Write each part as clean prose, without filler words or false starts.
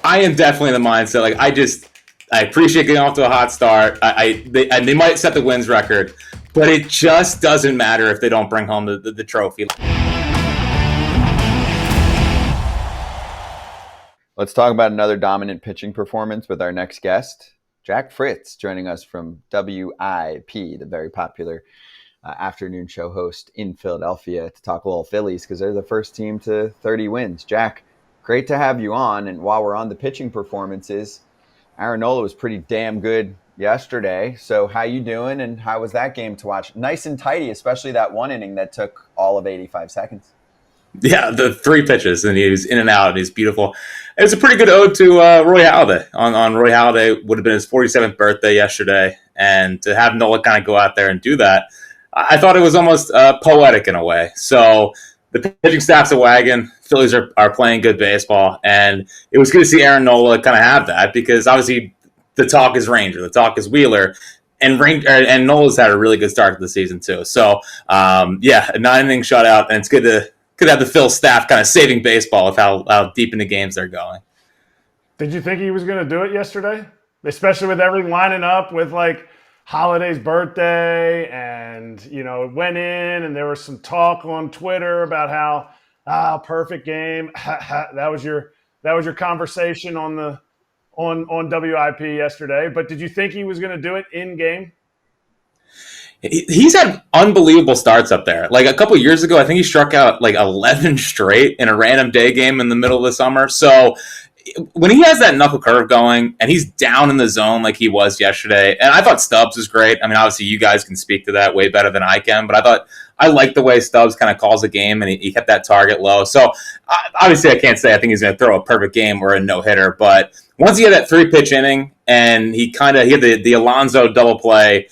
I am definitely in the mindset. Like I appreciate getting off to a hot start. They might set the wins record, but it just doesn't matter if they don't bring home the trophy. Let's talk about another dominant pitching performance with our next guest, Jack Fritz, joining us from WIP, the very popular afternoon show host in Philadelphia, to talk a little Phillies because they're the first team to 30 wins. Jack, great to have you on. And while we're on the pitching performances, Aaron Nola was pretty damn good yesterday. So how you doing, and how was that game to watch? Nice and tidy, especially that one inning that took all of 85 seconds. Yeah, the 3 pitches, and he was in and out, and he's beautiful. It was a pretty good ode to Roy Halladay. On Roy Halladay would have been his 47th birthday yesterday, and to have Nola kind of go out there and do that, I thought it was almost poetic in a way. So the pitching staff's a wagon. Phillies are playing good baseball, and it was good to see Aaron Nola kind of have that because obviously the talk is Ranger, the talk is Wheeler, and Nola's had a really good start to the season too. So a 9-inning shutout, and it's good to have the Phil staff kind of saving baseball with how deep into games they're going. Did you think he was going to do it yesterday? Especially with everything lining up with like Holiday's birthday, and it went in, and there was some talk on Twitter about how perfect game. that was your conversation on WIP yesterday. But did you think he was going to do it in game? He's had unbelievable starts up there. Like a couple of years ago, I think he struck out like 11 straight in a random day game in the middle of the summer. So when he has that knuckle curve going and he's down in the zone like he was yesterday, and I thought Stubbs was great. I mean, obviously you guys can speak to that way better than I can, but I liked the way Stubbs kind of calls the game, and he kept that target low. So obviously I can't say I think he's going to throw a perfect game or a no-hitter, but once he had that 3-pitch inning and he had the Alonso double play,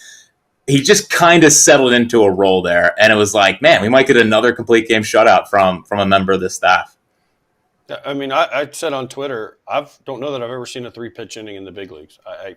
he just kind of settled into a role there, and it was like, man, we might get another complete game shutout from a member of the staff. I mean, I said on Twitter, I don't know that I've ever seen a 3-pitch inning in the big leagues. I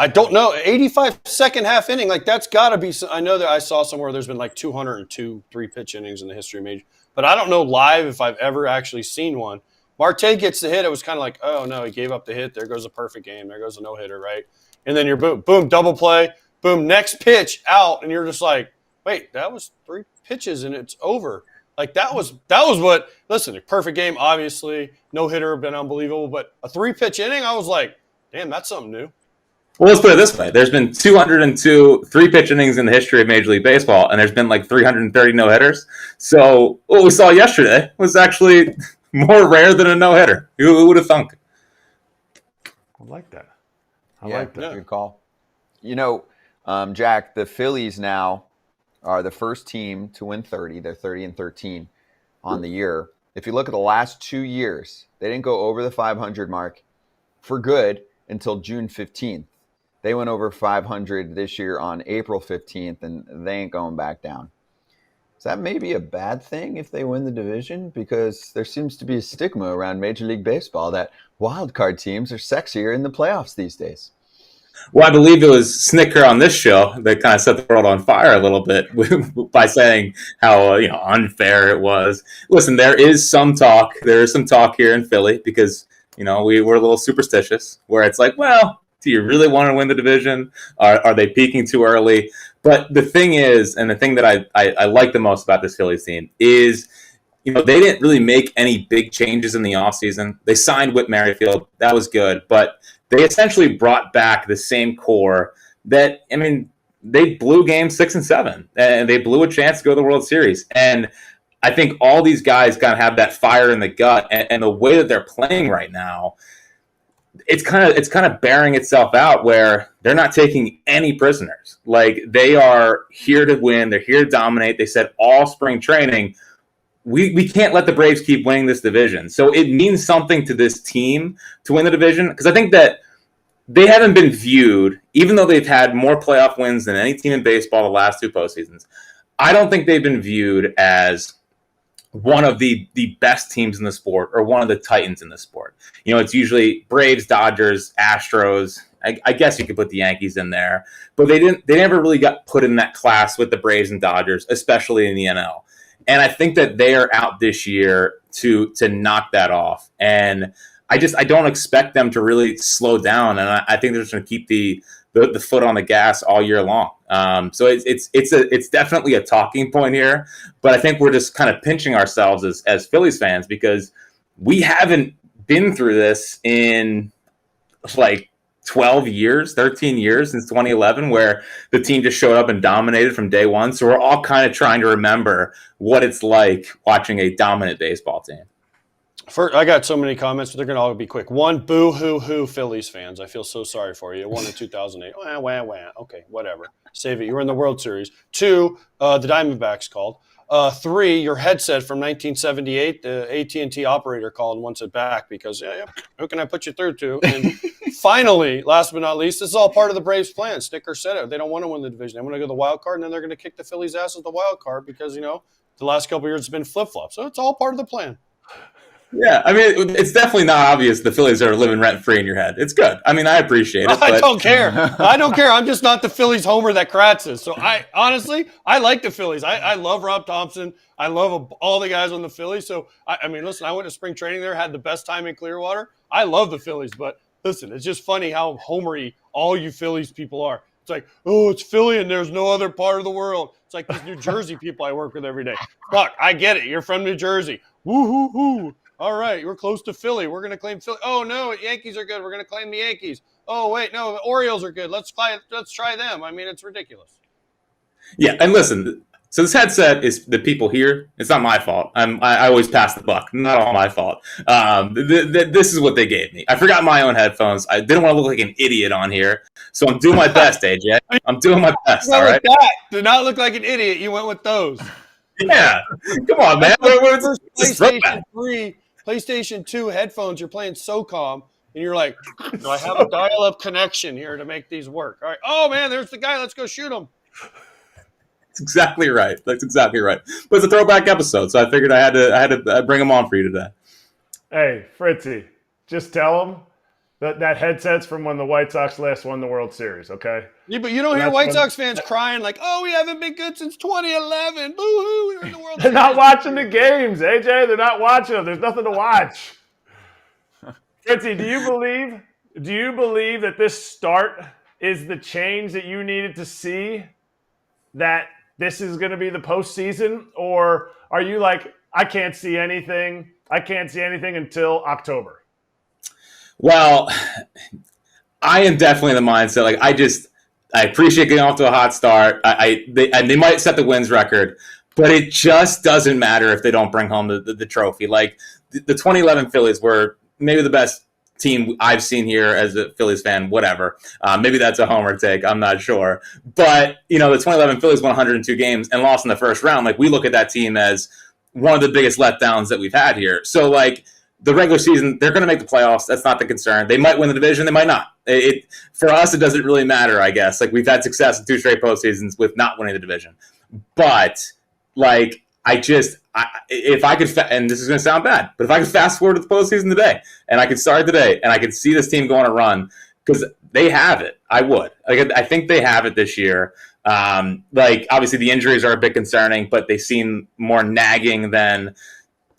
don't know. 85 second half inning, like that's got to be. I know that I saw somewhere there's been like 202 3-pitch innings in the history of major, but I don't know live if I've ever actually seen one. Marte gets the hit. It was kind of like, oh no, he gave up the hit. There goes a perfect game. There goes a no hitter, right? And then you're boom, double play. Boom, next pitch out, and you're just like, wait, that was 3 pitches and it's over. Like that was what. Listen, a perfect game, obviously, no hitter have been unbelievable, but a 3-pitch inning, I was like, damn, that's something new. Well, let's put it this way: there's been 202 3-pitch innings in the history of Major League Baseball, and there's been like 330 no hitters. So what we saw yesterday was actually more rare than a no hitter. Who would have thunk? I like that. Good call. Jack, the Phillies now are the first team to win 30. They're 30-13 on the year. If you look at the last 2 years, they didn't go over the 500 mark for good until June 15th. They went over 500 this year on April 15th, and they ain't going back down. Is that maybe a bad thing if they win the division? Because there seems to be a stigma around Major League Baseball that wild card teams are sexier in the playoffs these days. Well, I believe it was Snicker on this show that kind of set the world on fire a little bit by saying how unfair it was. Listen, there is some talk. There is some talk here in Philly because we're a little superstitious, where it's like, well, do you really want to win the division? Are they peaking too early? But the thing is, and the thing that I like the most about this Phillies team is, they didn't really make any big changes in the offseason. They signed Whit Merrifield. That was good, but they essentially brought back the same core that, they blew games 6 and 7, and they blew a chance to go to the World Series. And I think all these guys kind of have that fire in the gut, and the way that they're playing right now, it's kind of bearing itself out where they're not taking any prisoners. Like, they are here to win. They're here to dominate. They said all spring training, we can't let the Braves keep winning this division. So it means something to this team to win the division, because I think that they haven't been viewed, even though they've had more playoff wins than any team in baseball the last 2 postseasons. I don't think they've been viewed as one of the best teams in the sport or one of the titans in the sport. It's usually Braves, Dodgers, Astros. I guess you could put the Yankees in there, but they never really got put in that class with the Braves and Dodgers, especially in the NL. And I think that they are out this year to knock that off. And I don't expect them to really slow down, and I think they're just going to keep the foot on the gas all year long. So it's definitely a talking point here, but I think we're just kind of pinching ourselves as Phillies fans because we haven't been through this in like 12 years, 13 years since 2011, where the team just showed up and dominated from day one. So we're all kind of trying to remember what it's like watching a dominant baseball team. First, I got so many comments, but they're going to all be quick. One, boo hoo hoo Phillies fans. I feel so sorry for you. It won in 2008. Wah, wah, wah. Okay, whatever. Save it. You were in the World Series. Two, the Diamondbacks called. Three, your headset from 1978, the AT&T operator called and wants it back because, who can I put you through to? And finally, last but not least, this is all part of the Braves' plan. Sticker said it. They don't want to win the division. They want to go to the wild card, and then they're going to kick the Phillies' ass as the wild card because, the last couple of years it's been flip-flop. So it's all part of the plan. Yeah, I mean, it's definitely not obvious the Phillies are living rent-free in your head. It's good. I mean, I appreciate it. I don't care. I don't care. I'm just not the Phillies homer that Kratz is. So I like the Phillies. I love Rob Thompson. I love all the guys on the Phillies. So, I mean, listen, I went to spring training there, had the best time in Clearwater. I love the Phillies. But, listen, it's just funny how homery all you Phillies people are. It's like, oh, it's Philly and there's no other part of the world. It's like these New Jersey people I work with every day. Fuck, I get it. You're from New Jersey. Woo-hoo-hoo. All right, we're close to Philly. We're going to claim Philly. Oh, no, Yankees are good. We're going to claim the Yankees. Oh, wait, no, the Orioles are good. Let's try them. I mean, it's ridiculous. Yeah, and listen, so this headset is the people here. It's not my fault. I always pass the buck. Not all my fault. This is what they gave me. I forgot my own headphones. I didn't want to look like an idiot on here, so I'm doing my best, AJ. I'm doing my best, all right? That. Did not look like an idiot. You went with those. Yeah. Come on, man. PlayStation 2 headphones, you're playing SOCOM, and you're like, do I have a dial-up connection here to make these work? All right. Oh, man, there's the guy. Let's go shoot him. That's exactly right. But it's a throwback episode, so I figured I had to bring him on for you today. Hey, Fritzy, just tell him that headset's from when the White Sox last won the World Series, okay? Yeah, but you don't hear White Sox fans crying like, oh, we haven't been good since 2011. Boo-hoo, we're in the World Series. They're not watching the games, AJ. They're not watching them. There's nothing to watch. Fritzy, do you believe that this start is the change that you needed to see, that this is going to be the postseason? Or are you like, I can't see anything until October? Well, I am definitely in the mindset. Like, I appreciate getting off to a hot start. They might set the wins record, but it just doesn't matter if they don't bring home the trophy. Like, the 2011 Phillies were maybe the best team I've seen here as a Phillies fan, whatever. Maybe that's a homer take. I'm not sure. But, the 2011 Phillies won 102 games and lost in the first round. Like, we look at that team as one of the biggest letdowns that we've had here. So, like, the regular season, they're going to make the playoffs. That's not the concern. They might win the division. They might not. For us, it doesn't really matter, I guess. Like, we've had success in 2 straight postseasons with not winning the division. But, like, if I could, and this is going to sound bad, but if I could fast forward to the postseason today, and I could start today, and I could see this team go on a run, because they have it, I would. Like, I think they have it this year. Like, obviously, the injuries are a bit concerning, but they seem more nagging than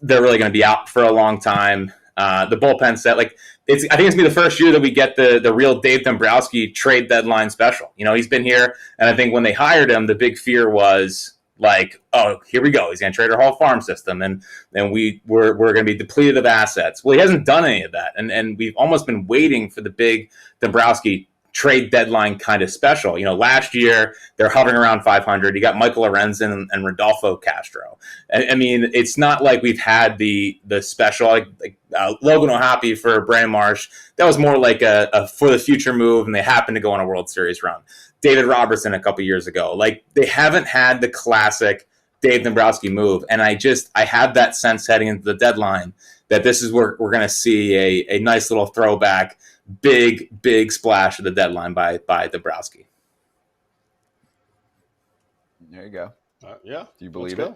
they're really going to be out for a long time. The bullpen set, like, I think it's going to be the first year that we get the real Dave Dombrowski trade deadline special. He's been here, and I think when they hired him, the big fear was, like, oh, here we go. He's going to trade our whole farm system, and we're going to be depleted of assets. Well, he hasn't done any of that, and we've almost been waiting for the big Dombrowski trade deadline kind of special. Last year they're hovering around 500. You got Michael Lorenzen and Rodolfo Castro. I mean, it's not like we've had the special like Logan O'Hoppe for Brandon Marsh. That was more like a for the future move, and they happened to go on a World Series run. David Robertson a couple years ago. Like, they haven't had the classic Dave Dombrowski move, and I have that sense heading into the deadline that this is where we're going to see a nice little throwback, big splash of the deadline by Dombrowski. There you go. Yeah. Do you believe it?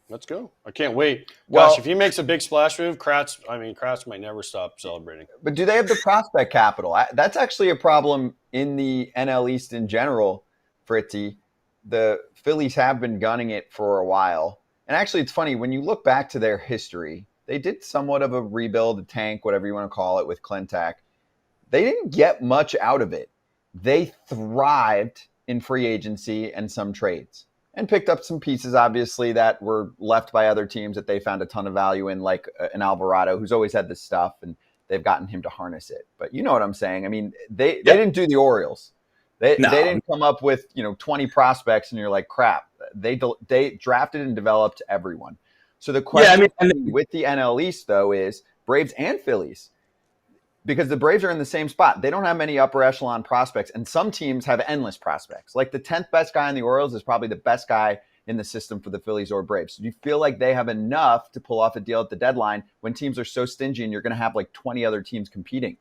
Let's go. I can't wait. Well, gosh, if he makes a big splash move, Kratz might never stop celebrating. But do they have the prospect capital? That's actually a problem in the NL East in general, Fritzy. The Phillies have been gunning it for a while. And actually, it's funny, when you look back to their history, They did somewhat of a rebuild, a tank, whatever you want to call it, with Clintack. They didn't get much out of it. They thrived in free agency and some trades and picked up some pieces, obviously, that were left by other teams that they found a ton of value in, like an Alvarado, who's always had this stuff, and they've gotten him to harness it. But you know what I'm saying? I mean, they didn't do the Orioles. They didn't come up with 20 prospects, and you're like, crap. They drafted and developed everyone. So the question with the NL East, though, is Braves and Phillies. Because the Braves are in the same spot. They don't have many upper echelon prospects, and some teams have endless prospects. Like the 10th best guy in the Orioles is probably the best guy in the system for the Phillies or Braves. So do you feel like they have enough to pull off a deal at the deadline when teams are so stingy and you're going to have like 20 other teams competing?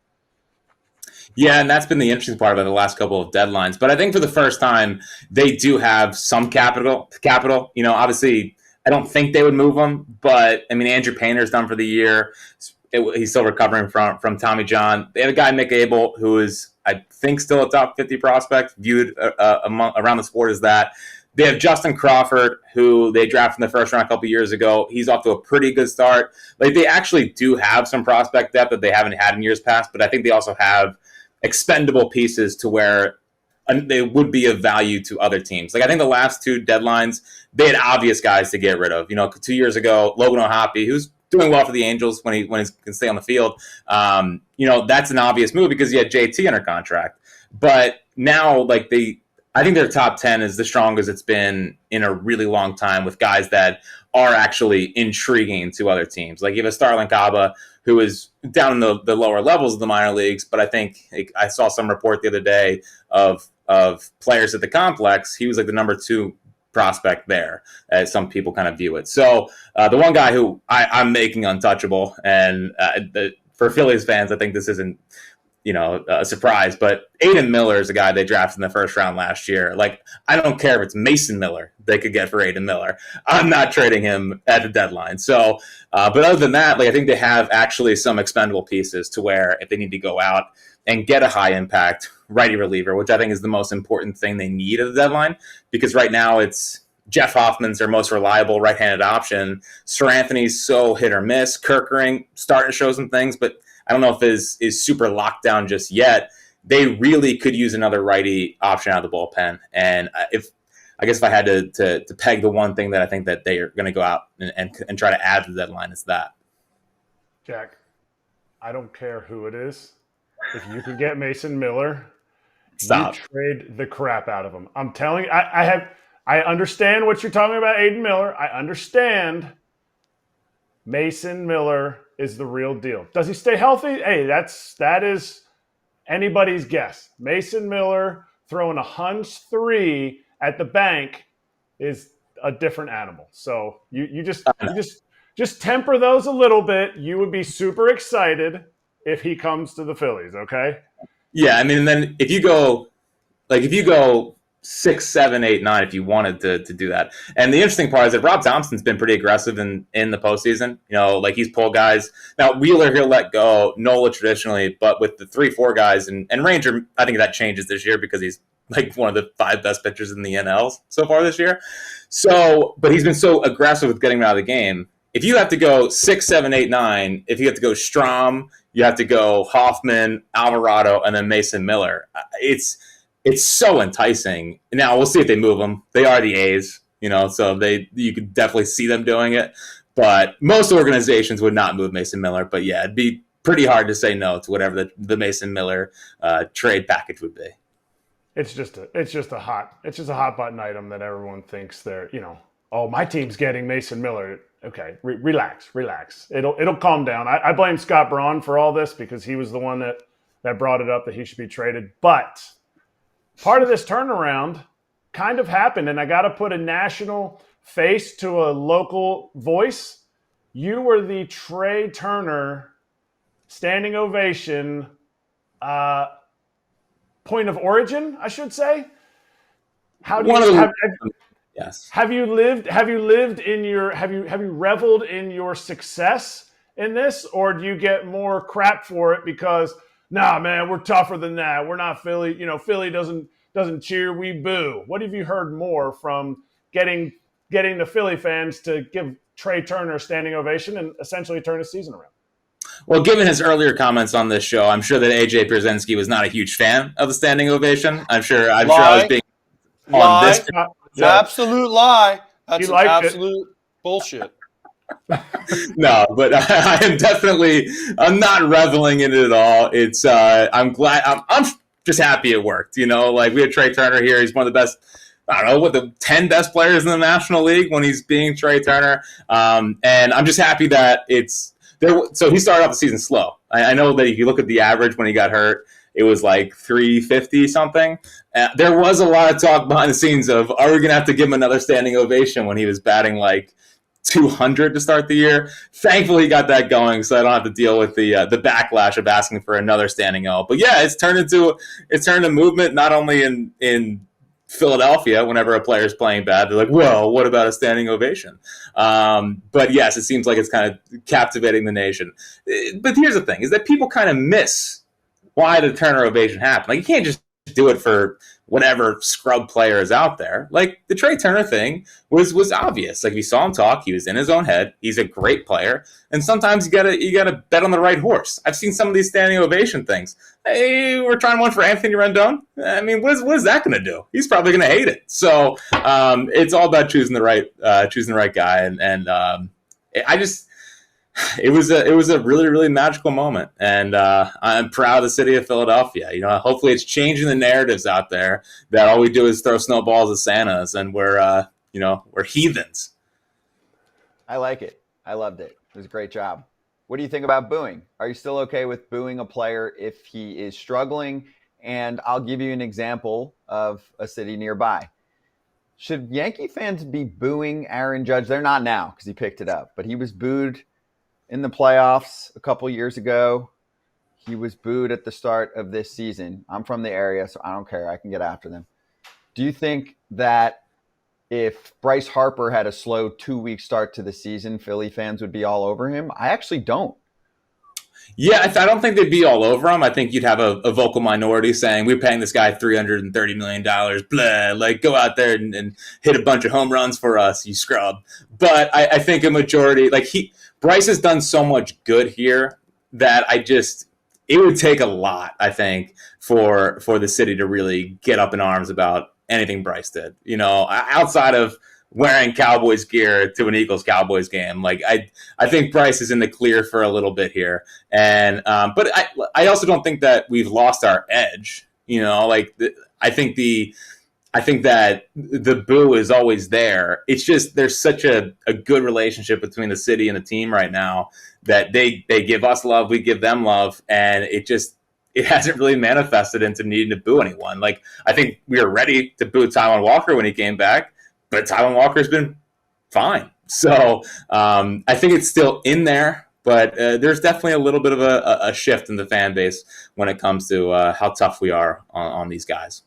Yeah, and that's been the interesting part about the last couple of deadlines. But I think for the first time, they do have some capital. Obviously, I don't think they would move them, but I mean, Andrew Painter's done for the year. He's still recovering from Tommy John. They have a guy, Mick Abel, who is, I think, still a top 50 prospect, viewed around the sport as that. They have Justin Crawford, who they drafted in the first round a couple years ago. He's off to a pretty good start. Like, they actually do have some prospect depth that they haven't had in years past, but I think they also have expendable pieces to where they would be of value to other teams. Like, I think the last two deadlines, they had obvious guys to get rid of. 2 years ago, Logan O'Hoppe, who's doing well for the Angels when he can stay on the field. That's an obvious move because he had JT under contract. But now, I think their top 10 is the strongest it's been in a really long time, with guys that are actually intriguing to other teams. Like, you have a Starlin Caba, who is down in the lower levels of the minor leagues, but I think I saw some report the other day of players at the complex. He was like the number 2 prospect there, as some people kind of view it. So the one guy who I'm making untouchable, and for Phillies fans, I think this isn't a surprise, but Aiden Miller is a guy they drafted in the first round last year. Like, I don't care if it's Mason Miller they could get for Aiden Miller. I'm not trading him at the deadline. So, but other than that, I think they have actually some expendable pieces to where if they need to go out and get a high impact righty reliever, which I think is the most important thing they need at the deadline, because right now it's Jeff Hoffman's their most reliable right-handed option. Sir Anthony's so hit or miss. Kerkering starting to show some things, but I don't know if is super locked down just yet. They really could use another righty option out of the bullpen. And if I had to peg the one thing that I think that they are going to go out and try to add to the deadline, is that. Jack, I don't care who it is. If you can get Mason Miller, Stop. You trade the crap out of him. I'm telling you, I understand what you're talking about, Aiden Miller. I understand. Mason Miller is the real deal. Does he stay healthy? Hey, that is anybody's guess. Mason Miller throwing a hunch 3 at the bank is a different animal. So you just temper those a little bit. You would be super excited if he comes to the Phillies, okay? Yeah, I mean, and then if you go 6, 7, 8, 9, if you wanted to do that. And the interesting part is that Rob Thompson's been pretty aggressive in the postseason. He's pulled guys. Now, Wheeler, he'll let go. Nola traditionally, but with the 3-4 guys, and Ranger, I think that changes this year because he's like one of the 5 best pitchers in the NL so far this year. So, but he's been so aggressive with getting him out of the game. If you have to go 6, 7, 8, 9, if you have to go Strahm, you have to go Hoffman, Alvarado, and then Mason Miller. It's so enticing. Now, we'll see if they move them. They are the A's, so you could definitely see them doing it. But most organizations would not move Mason Miller. But, yeah, it'd be pretty hard to say no to whatever the Mason Miller trade package would be. It's just a hot button item that everyone thinks they're, oh, my team's getting Mason Miller. Okay, relax. It'll calm down. I blame Scott Braun for all this because he was the one that brought it up that he should be traded. But part of this turnaround kind of happened, and I got to put a national face to a local voice. You were the Trey Turner standing ovation point of origin, I should say. How do you Yes. Have you reveled in your success in this, or do you get more crap for it because, nah, man, we're tougher than that. We're not Philly. Philly doesn't cheer, we boo. What have you heard more from getting the Philly fans to Trey Turner standing ovation and essentially turn his season around. Well, given his earlier comments on this show, I'm sure that AJ Pierzynski was not a huge fan of the standing ovation. I'm sure I was being on this. Absolute lie. That's absolute bullshit. No, but I am definitely. I'm not reveling in it at all. It's. I'm glad. I'm just happy it worked. Like we had Trey Turner here. He's one of the best. I don't know what the 10 best players in the National League when he's being Trey Turner. And I'm just happy that it's there. So he started off the season slow. I know that if you look at the average when he got hurt, it was like 350 something. There was a lot of talk behind the scenes of, are we going to have to give him another standing ovation when he was batting like 200 to start the year? Thankfully, he got that going, so I don't have to deal with the backlash of asking for another standing O. But yeah, it's turned a movement not only in Philadelphia. Whenever a player's playing bad, they're like, "Well, what about a standing ovation?" But yes, it seems like it's kind of captivating the nation. But here's the thing: is that people kind of miss why the Turner ovation happened. Like, you can't just do it for whatever scrub player is out there. Like, the Trey Turner thing was obvious. Like, we saw him talk. He was in his own head. He's a great player. And sometimes you gotta bet on the right horse. I've seen some of these standing ovation things. Hey, we're trying one for Anthony Rendon. I mean, what is that going to do? He's probably going to hate it. So it's all about choosing the right guy. And it was a really, really magical moment, and I'm proud of the city of Philadelphia. Hopefully it's changing the narratives out there that all we do is throw snowballs at Santas, and we're heathens. I like it. I loved it. It was a great job. What do you think about booing? Are you still okay with booing a player if he is struggling? And I'll give you an example of a city nearby. Should Yankee fans be booing Aaron Judge? They're not now because he picked it up, but he was booed in the playoffs a couple years ago. He was booed at the start of this season. I'm from the area, so I don't care. I can get after them. Do you think that if Bryce Harper had a slow 2-week start to the season, Philly fans would be all over him? I actually don't. Yeah, I don't think they'd be all over him. I think you'd have a vocal minority saying, we're paying this guy $330 million, blah, like, go out there and hit a bunch of home runs for us, you scrub. But I think a majority, like, Bryce has done so much good here that it would take a lot, I think, for the city to really get up in arms about anything Bryce did. Outside of wearing Cowboys gear to an Eagles-Cowboys game, like, I think Bryce is in the clear for a little bit here. And but I also don't think that we've lost our edge. I think that the boo is always there. It's just there's such a good relationship between the city and the team right now that they give us love, we give them love, and it hasn't really manifested into needing to boo anyone. Like, I think we were ready to boo Taijuan Walker when he came back, but Taijuan Walker's been fine. So I think it's still in there, but there's definitely a little bit of a shift in the fan base when it comes to how tough we are on these guys.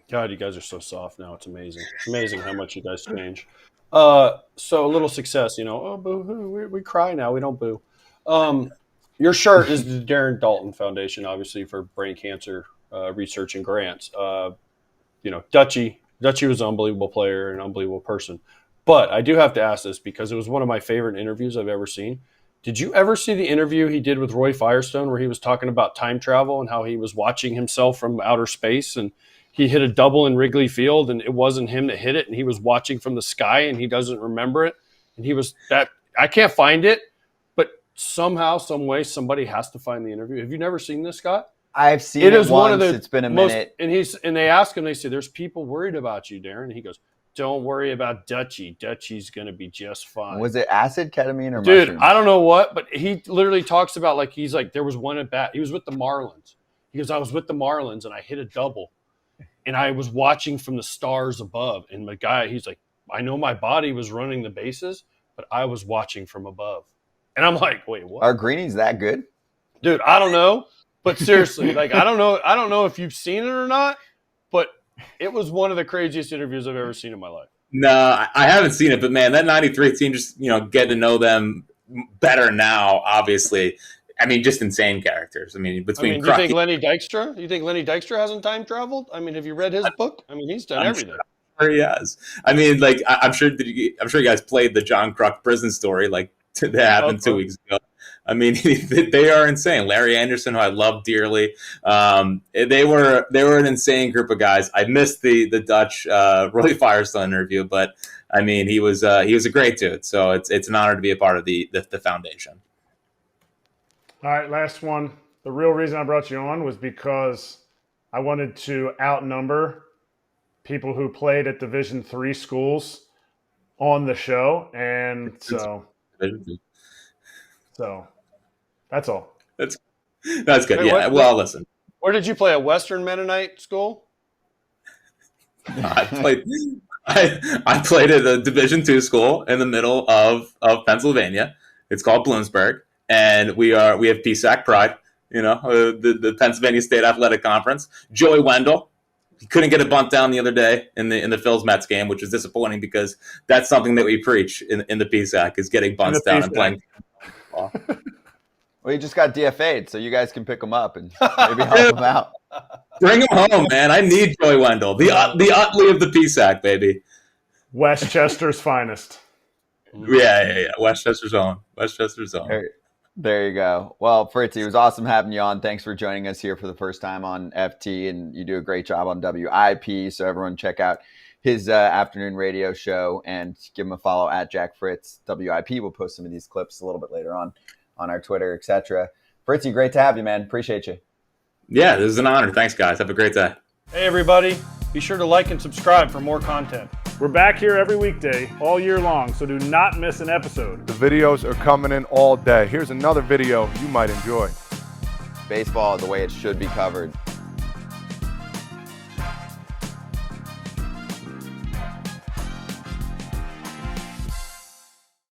God, you guys are so soft now. It's amazing. It's amazing how much you guys change. So a little success, oh, boo-hoo, we cry now. We don't boo. Your shirt is the Darren Dalton Foundation, obviously, for brain cancer research and grants. Dutchie was an unbelievable player, an unbelievable person. But I do have to ask this because it was one of my favorite interviews I've ever seen. Did you ever see the interview he did with Roy Firestone where he was talking about time travel and how he was watching himself from outer space and he hit a double in Wrigley Field and it wasn't him that hit it and he was watching from the sky and he doesn't remember it? And I can't find it, but somehow, some way, somebody has to find the interview. Have you never seen this, Scott? I've seen it once. One of the it's been a minute. And they ask him, they say, there's people worried about you, Darren. And he goes, don't worry about Dutchie. Dutchie's going to be just fine. Was it acid, ketamine, or Dude, mushrooms? I don't know what, but he literally talks about, there was one at bat. He was with the Marlins. He goes, I was with the Marlins, and I hit a double. And I was watching from the stars above. And the guy, he's like, I know my body was running the bases, but I was watching from above. And I'm like, wait, what? Are greenies that good? Dude, I don't know. But seriously, I don't know if you've seen it or not, but it was one of the craziest interviews I've ever seen in my life. No, I haven't seen it, but man, that 93 team, just, get to know them better now, obviously. I mean, just insane characters. I mean, do you think Lenny Dykstra? You think Lenny Dykstra hasn't time traveled? I mean, have you read his book? I mean, he's done everything. sure he has. I mean, like I'm sure you guys played the John Kruk prison story like that happened 2 weeks ago. I mean, they are insane. Larry Anderson, who I love dearly, they were an insane group of guys. I missed the Dutch Roy Firestone interview, but I mean, he was a great dude. So it's an honor to be a part of the foundation. All right, last one. The real reason I brought you on was because I wanted to outnumber people who played at Division III schools on the show, and so that's all. That's good. Hey, yeah. Well, listen. Where did you play? A Western Mennonite school? I played at a Division II school in the middle of Pennsylvania. It's called Bloomsburg, and we have PSAC pride. You know, the Pennsylvania State Athletic Conference. Joey Wendell, he couldn't get a bunt down the other day in the Phillies Mets game, which is disappointing because that's something that we preach in the PSAC is getting bunts down and playing. Well, he just got DFA'd, so you guys can pick him up and maybe help him out. Bring him home, man. I need Joey Wendell, the Utley of the PSAC, baby. Westchester's finest. Yeah. Westchester's own. There you go. Well, Fritzy, it was awesome having you on. Thanks for joining us here for the first time on FT, and you do a great job on WIP. So everyone check out his afternoon radio show and give him a follow at Jack Fritz. WIP will post some of these clips a little bit later on our Twitter, etc. Fritzy, great to have you, man. Appreciate you. Yeah, this is an honor. Thanks, guys. Have a great day. Hey, everybody. Be sure to like and subscribe for more content. We're back here every weekday, all year long, so do not miss an episode. The videos are coming in all day. Here's another video you might enjoy. Baseball the way it should be covered.